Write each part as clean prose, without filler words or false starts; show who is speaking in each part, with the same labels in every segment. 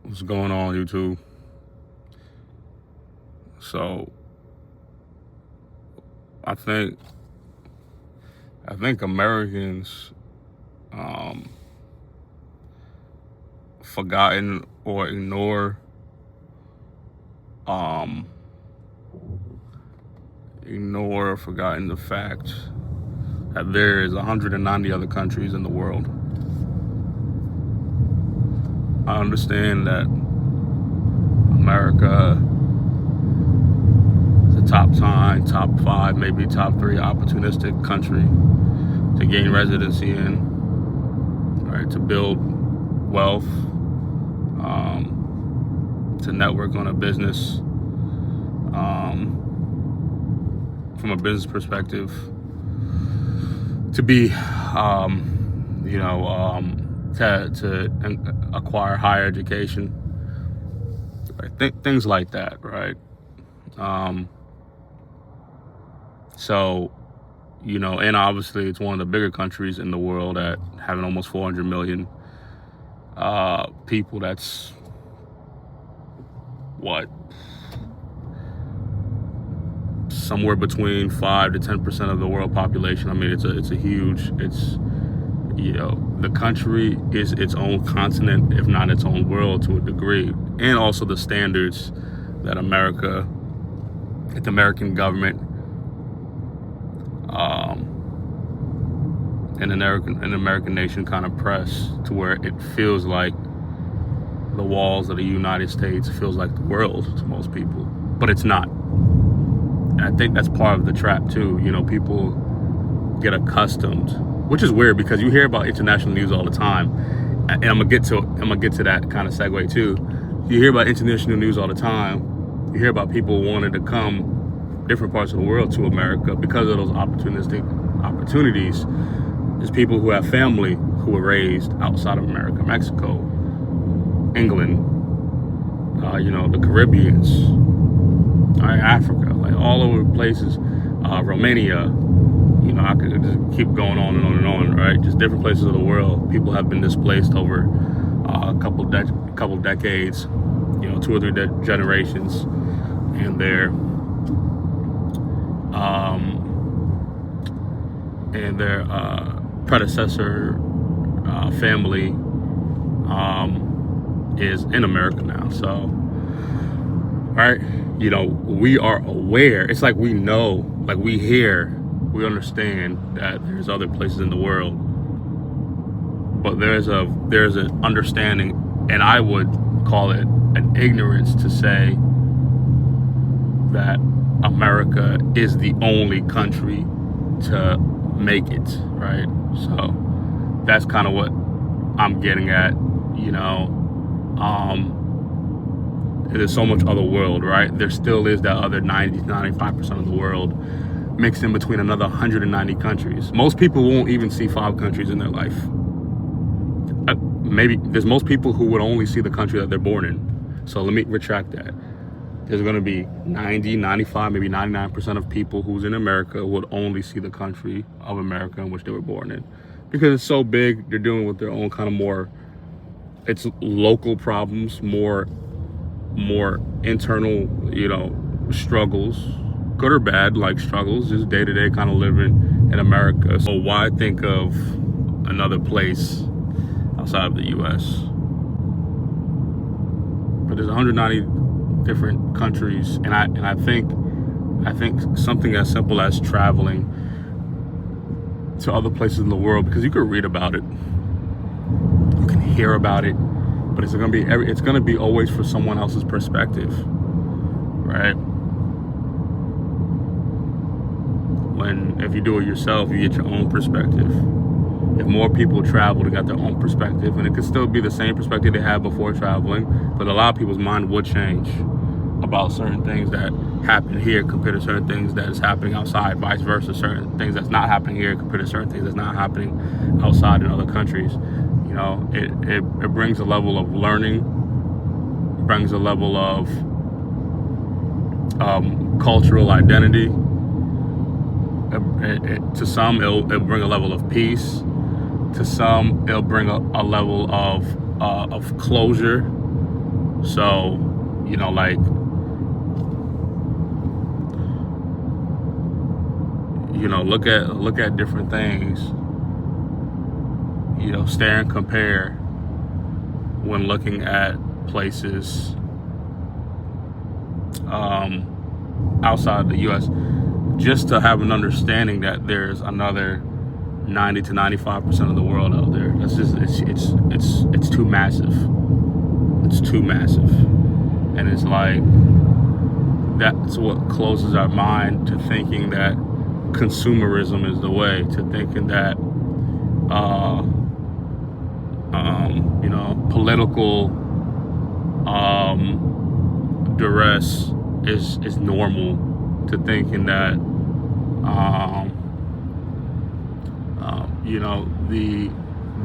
Speaker 1: What's going on, YouTube? So I think Americans um, forgotten or um, ignore or forgotten the fact that there is 190 other countries in the world. I understand that America is a top 5, maybe top 3 opportunistic country to gain residency in, right? To build wealth, to network on a business, from a business perspective, to be, to acquire higher education, right? Things like that, right? So, and obviously it's one of the bigger countries in the world at having almost 400 million people. That's somewhere between 5 to 10% of the world population. I mean, it's a huge. The country is its own continent, if not its own world, to a degree, and also the standards that the American government, and an American nation kind of press to where it feels like the walls of the United States feels like the world to most people, but it's not. And I think that's part of the trap too. People get accustomed, which is weird because you hear about international news all the time, and I'm gonna get to that kind of segue too. You hear about international news all the time. You hear about people wanting to come different parts of the world to America because of those opportunistic opportunities. There's people who have family who were raised outside of America, Mexico, England, the Caribbeans, Africa, like all over places, Romania. I could just keep going on and on and on, right? Just different places of the world. People have been displaced over a couple decades, 2 or 3 generations, and their predecessor family is in America now. So, right, we are aware. It's like we know, like we hear, we understand that there's other places in the world, but there's an understanding, and I would call it an ignorance, to say that America is the only country to make it, right? So that's kind of what I'm getting at. There's so much other world, right? There still is that other 95% of the world mixed in between another 190 countries. Most people won't even see 5 countries in their life. Maybe there's most people who would only see the country that they're born in. So let me retract that. There's going to be 90, 95, maybe 99% of people who's in America would only see the country of America in which they were born in. Because it's so big, they're dealing with their own kind of it's local problems, more internal, struggles, good or bad, like struggles, just day-to-day kind of living in America. So why think of another place outside of the U.S.? But there's 190 different countries, and I think something as simple as traveling to other places in the world, because you could read about it, you can hear about it, but it's gonna be always for someone else's perspective, right? If you do it yourself, you get your own perspective. If more people travel, they got their own perspective, and it could still be the same perspective they had before traveling, but a lot of people's mind would change about certain things that happen here compared to certain things that is happening outside, vice versa. Certain things that's not happening here compared to certain things that's not happening outside in other countries. It brings a level of learning, brings a level of cultural identity. To some, it'll bring a level of peace. To some, it'll bring a level of closure, So, you know, like, you know, look at different things, you know, stare and compare when looking at places outside the US, just to have an understanding that there's another 90 to 95% of the world out there. That's just it's too massive. It's too massive. And it's like, that's what closes our mind to thinking that consumerism is the way, to thinking that you know, political duress is normal, to thinking that you know, the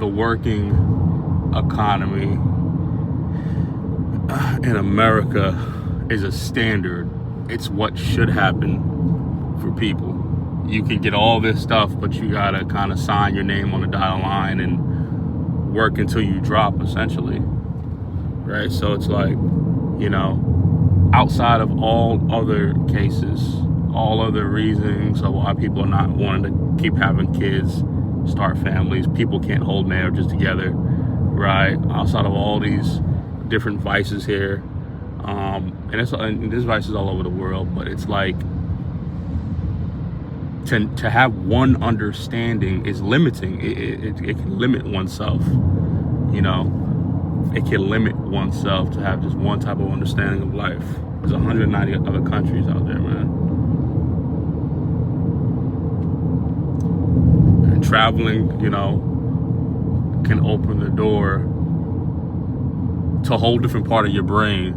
Speaker 1: working economy in America is a standard. It's what should happen for people. You can get all this stuff, but you gotta kind of sign your name on the dotted line and work until you drop, essentially, right? So it's like, you know, outside of all other cases, all other reasons of why people are not wanting to keep having kids, start families, people can't hold marriages together, right? Outside of all these different vices here, and this vice is all over the world, but it's like, to have one understanding is limiting. It can limit oneself, you know. It can limit oneself to have just one type of understanding of life. There's 190 other countries out there, man. And traveling, you know, can open the door to a whole different part of your brain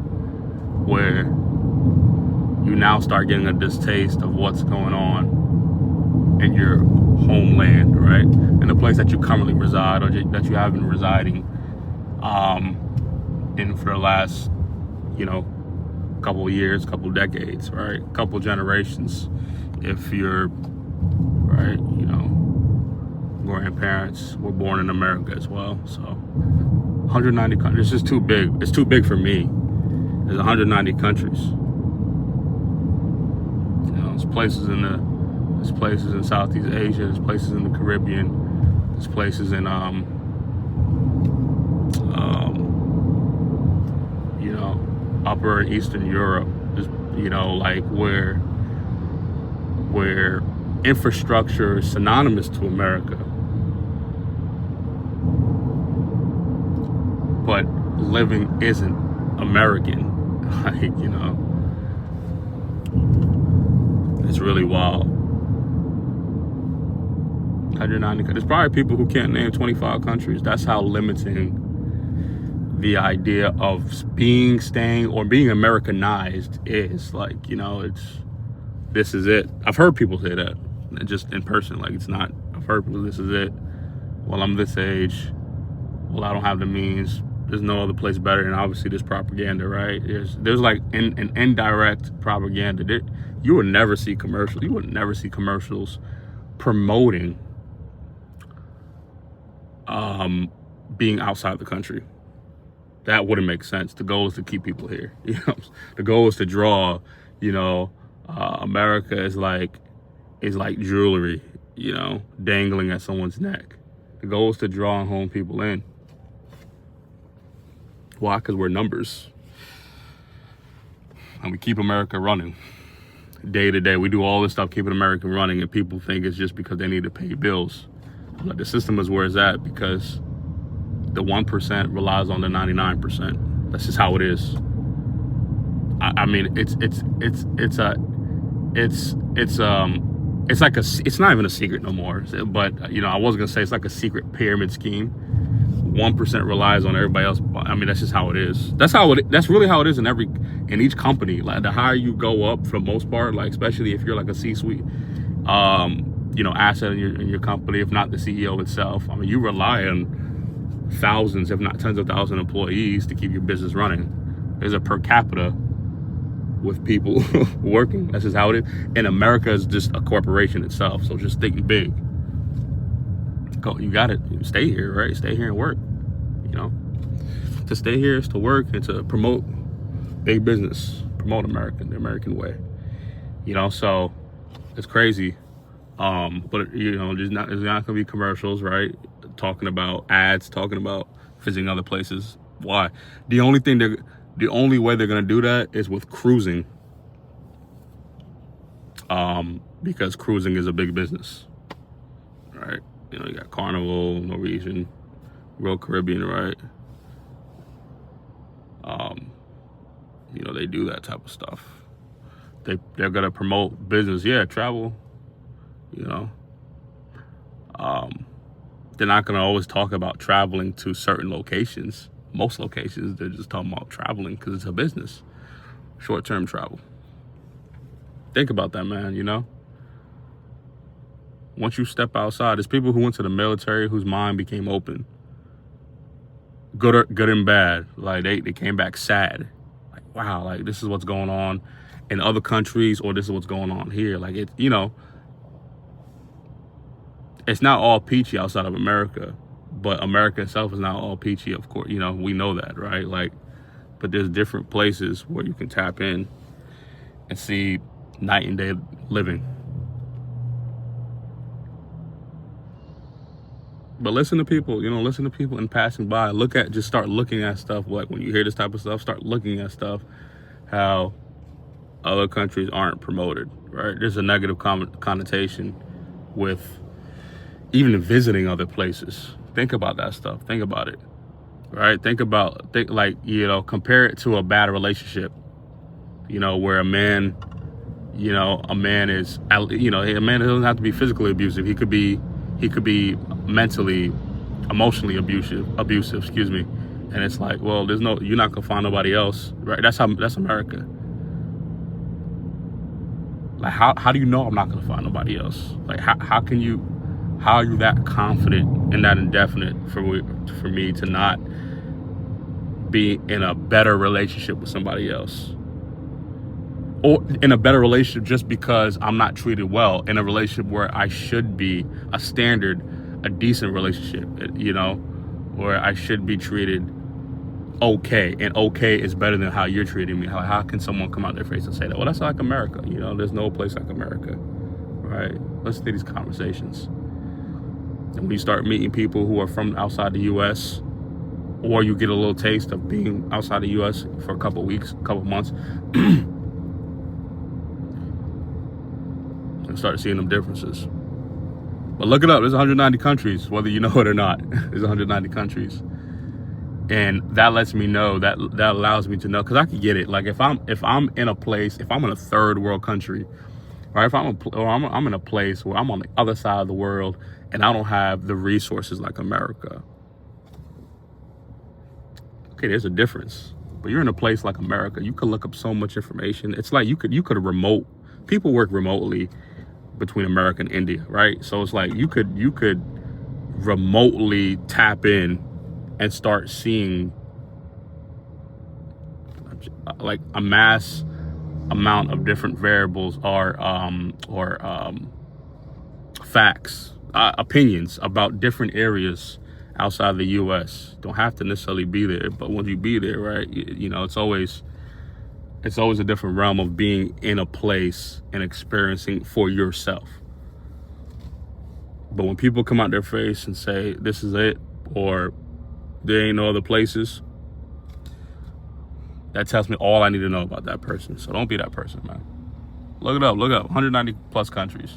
Speaker 1: where you now start getting a distaste of what's going on in your homeland, right? In the place that you currently reside, or that you have been residing in for the last, you know, couple of years, couple of decades, right? Couple of generations. If you're, right, you know, grandparents were born in America as well. So 190 countries, it's just too big. It's too big for me. There's 190 countries. You know, there's places in Southeast Asia, there's places in the Caribbean, there's places in you know, upper and Eastern Europe, you know, like where infrastructure is synonymous to America, but living isn't American. Like, you know, it's really wild. 190. There's probably people who can't name 25 countries. That's how limiting the idea of being Americanized is. Like, you know, this is it. I've heard people say that just in person. Like, it's not. I've heard people, this is it. Well, I'm this age. Well, I don't have the means. There's no other place better. And obviously, there's propaganda, right? There's like an indirect propaganda. You would never see commercials. You would never see commercials promoting being outside the country. That wouldn't make sense. The goal is to keep people here. You know, the goal is to draw. You know, America is like jewelry, you know, dangling at someone's neck. The goal is to draw home people in. Why? Because we're numbers, and we keep America running day to day. We do all this stuff keeping America running, and people think it's just because they need to pay bills. But the system is where it's at because the 1% relies on the 99%. That's just how it is. I mean, it's not even a secret no more. But, you know, I was gonna say it's like a secret pyramid scheme. 1% relies on everybody else. I mean, that's just how it is. That's really how it is in each company. Like, the higher you go up, for the most part, like, especially if you're like a C-suite, you know, asset in your company, if not the CEO itself. I mean, you rely on thousands, if not tens of thousands of employees to keep your business running. There's a per capita with people working. That's just how it is. And America is just a corporation itself. So just think big. You got it. Stay here, right? Stay here and work. You know, to stay here is to work and to promote big business, promote the American way. You know, so it's crazy. But you know, there's not gonna be commercials, right? Talking about ads, talking about visiting other places. Why? The only way they're gonna do that is with cruising. Because cruising is a big business, right? You know, you got Carnival, Norwegian, Royal Caribbean, right? You know, they do that type of stuff. They're gonna promote business, yeah, travel. You know, they're not gonna always talk about traveling to certain locations. Most locations, they're just talking about traveling because it's a business, short-term travel. Think about that, man. You know, once you step outside, there's people who went to the military whose mind became open, good and bad. Like they came back sad. Like, wow, like this is what's going on in other countries, or this is what's going on here. Like it, you know, it's not all peachy outside of America, but America itself is not all peachy. Of course, you know, we know that, right? Like, but there's different places where you can tap in and see night and day living. But listen to people, you know, listen to people in passing by. Just start looking at stuff. Like when you hear this type of stuff, start looking at stuff, how other countries aren't promoted, right? There's a negative connotation with even visiting other places. Think about that stuff. Think about it, right? Think like, you know, compare it to a bad relationship, you know, where a man is, you know, a man doesn't have to be physically abusive. He could be mentally, emotionally abusive, excuse me. And it's like, well, you're not gonna find nobody else, right? That's America. Like, how do you know I'm not gonna find nobody else? Like, how are you that confident and that indefinite for me to not be in a better relationship with somebody else? Or in a better relationship just because I'm not treated well, in a relationship where I should be a standard, a decent relationship, you know, where I should be treated okay, and okay is better than how you're treating me. How can someone come out their face and say that? Well, that's like America, you know, there's no place like America, right? Listen to these conversations. And when you start meeting people who are from outside the U.S., or you get a little taste of being outside the U.S. for a couple weeks, a couple months, and start seeing them differences. But look it up. There's 190 countries, whether you know it or not. There's 190 countries, and that lets me know, that allows me to know, because I can get it. Like if I'm in a place, if I'm in a third world country, or if I'm in a place where I'm on the other side of the world and I don't have the resources like America. Okay, there's a difference. But you're in a place like America, you can look up so much information. It's like you could people work remotely between America and India, right? So it's like you could remotely tap in and start seeing like a mass amount of different variables or facts, opinions about different areas outside the U.S. Don't have to necessarily be there, but once you be there, right, you know, it's always a different realm of being in a place and experiencing for yourself. But when people come out their face and say this is it, or there ain't no other places, that tells me all I need to know about that person. So don't be that person, man. Look it up. 190 plus countries.